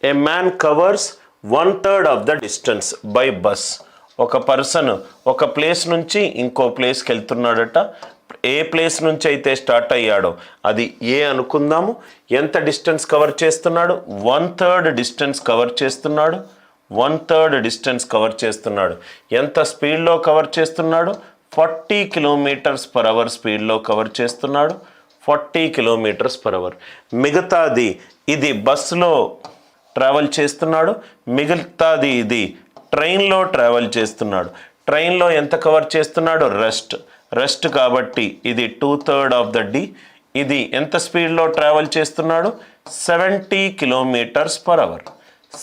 A man covers 1/3 of the distance by bus. ఒక person ఒక place నుంచి ఇంకో ప్లేస్కి వెళ్తున్నాడట. ఏ ప్లేస్ నుంచి అయితే స్టార్ట్ అయ్యాడో అది ఏ అనుకుందాము. ఎంత డిస్టెన్స్ కవర్ చేస్తున్నాడు? 1/3 డిస్టెన్స్ కవర్ చేస్తున్నాడు. 1/3 డిస్టెన్స్ కవర్ చేస్తున్నాడు. ఎంత స్పీడ్లో కవర్ చేస్తున్నాడు? 40 km/h స్పీడ్లో కవర్ చేస్తున్నాడు. 40 km/h. మిగతాది ఇది బస్సులో ట్రావెల్ చేస్తున్నాడు. మిగతాది ఇది ట్రైన్లో ట్రావెల్ చేస్తున్నాడు. ట్రైన్లో ఎంత కవర్ చేస్తున్నాడు? రెస్ట్ కాబట్టి ఇది 2/3 ఆఫ్ ద డి. ఇది ఎంత స్పీడ్లో ట్రావెల్ చేస్తున్నాడు? 70 km/h.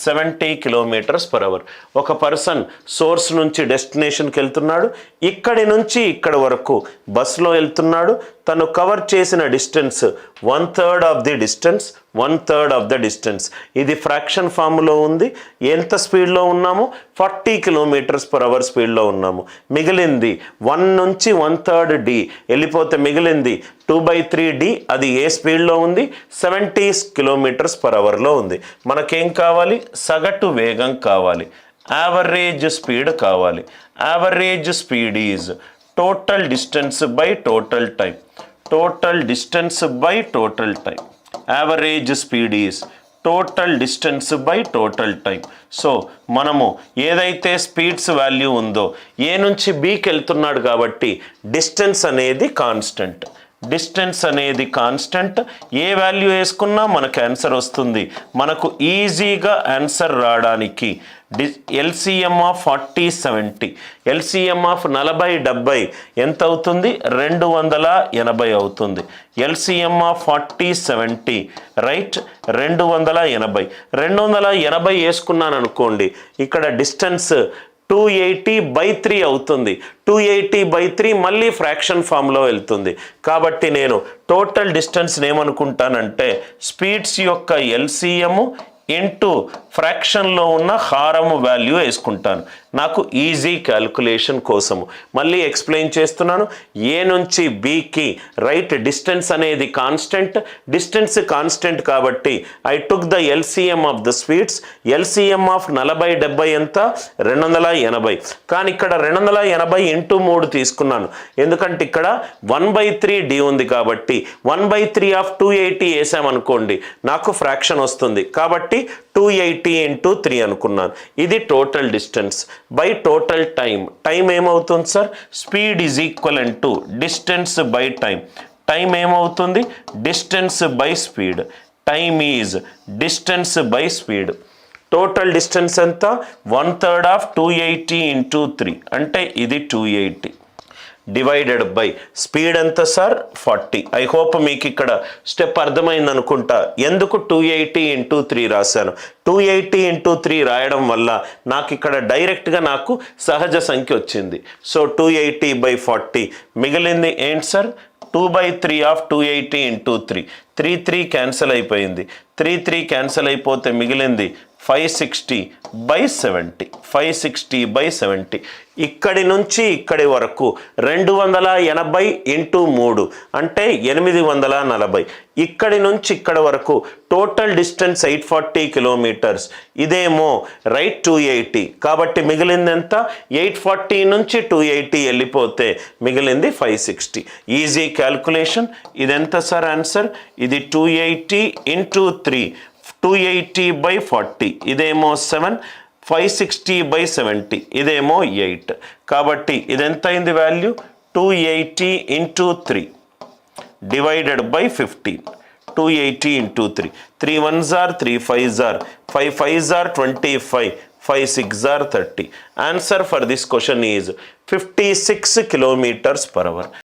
70 km/h. ఒక పర్సన్ సోర్స్ నుంచి డెస్టినేషన్కి వెళ్తున్నాడు. ఇక్కడి నుంచి ఇక్కడ వరకు బస్సులో వెళ్తున్నాడు. తను కవర్ చేసిన distance 1/3 of the distance. 1/3 of the distance. ఇది ఫ్రాక్షన్ ఫామ్లో ఉంది. ఎంత స్పీడ్లో ఉన్నాము? 40 km/h స్పీడ్లో ఉన్నాము. మిగిలింది 1 నుంచి 1/3 డి వెళ్ళిపోతే మిగిలింది 2/3 డి. అది ఏ స్పీడ్లో ఉంది? 70 km/hలో ఉంది. మనకేం కావాలి? సగటు వేగం కావాలి. యావరేజ్ స్పీడ్ కావాలి. Average speed is total distance by total time. Total distance by total time. Average speed is total distance by total time. So మనము ఏదైతే స్పీడ్స్ వాల్యూ ఉందో ఏ నుంచి బీకి వెళ్తున్నాడు కాబట్టి డిస్టెన్స్ అనేది కాన్స్టెంట్. డిస్టెన్స్ అనేది కాన్స్టెంట్. ఏ వాల్యూ వేసుకున్నా మనకు ఆన్సర్ వస్తుంది. మనకు ఈజీగా ఆన్సర్ రావడానికి ఎల్సిఎం ఆఫ్ 40 70, ఎల్సిఎం ఆఫ్ 40 70 ఎంత అవుతుంది? 280 అవుతుంది. LCM of 40 70 right 280. 280 వేసుకున్నాను అనుకోండి. ఇక్కడ డిస్టెన్స్ 280/3 అవుతుంది. 280/3 మళ్ళీ ఫ్రాక్షన్ ఫామ్లో వెళ్తుంది. కాబట్టి నేను టోటల్ డిస్టెన్స్ ఏమనుకుంటానంటే స్పీడ్స్ యొక్క ఎల్సిఎము ఇంటూ ఫ్రాక్షన్లో ఉన్న హారము వాల్యూ వేసుకుంటాను. నాకు ఈజీ క్యాల్కులేషన్ కోసము మళ్ళీ ఎక్స్ప్లెయిన్ చేస్తున్నాను. ఏ నుంచి బీకి రైట్ డిస్టెన్స్ అనేది కాన్స్టెంట్. డిస్టెన్స్ కాన్స్టెంట్ కాబట్టి I took the LCM of the speeds. LCM of 40 70 ఎంత? 280. కానీ ఇక్కడ 280 ఇంటూ 3 తీసుకున్నాను. ఎందుకంటే ఇక్కడ 1/3 డి ఉంది కాబట్టి 1/3 ఆఫ్ 280 వేసామనుకోండి నాకు ఫ్రాక్షన్ వస్తుంది. కాబట్టి 280 ఇంటూ 3 అనుకున్నాను. ఇది total distance by total time. Time ఏమవుతుంది sir? Speed is equal to distance by time. Time ఏమవుతుంది? Distance by speed. Time is distance by speed. Total distance ఎంత? 1/3 ఆఫ్ 280 ఇంటూ 3 అంటే ఇది 280 డివైడెడ్ బై స్పీడ్ ఎంత sir? 40. I hope మీకు ఇక్కడ step అర్థమైంది అనుకుంటా. ఎందుకు 280 ఇంటూ 3 రాశాను? 280 ఇంటూ 3 రాయడం వల్ల నాకు ఇక్కడ డైరెక్ట్గా నాకు సహజ సంఖ్య వచ్చింది. సో 280/40 మిగిలింది ఏంటి సార్? 2/3 of 280 into 3. 3 క్యాన్సిల్ అయిపోయింది. 3 క్యాన్సిల్ అయిపోతే మిగిలింది 560/70. 560/70. ఇక్కడి నుంచి ఇక్కడి వరకు 280 ఇంటూ 3 అంటే 840. ఇక్కడి నుంచి ఇక్కడి వరకు టోటల్ డిస్టెన్స్ 840 కిలోమీటర్స్. ఇదేమో రైట్ 280. కాబట్టి మిగిలింది ఎంత? 840 నుంచి 280 వెళ్ళిపోతే మిగిలింది 560. Easy calculation. ఇదెంత సార్ ఆన్సర్? ఇది 280 ఇంటూ 3. 280/40 ఇదేమో 7. 560/70 ఇదేమో 8. కాబట్టి ఇదెంత అయింది value? 280 into 3 divided by 15. 280 into 3. 3 1s are 3 5s are 5 5s are 25. 5 6s are 30. Answer for this question is 56 km/h.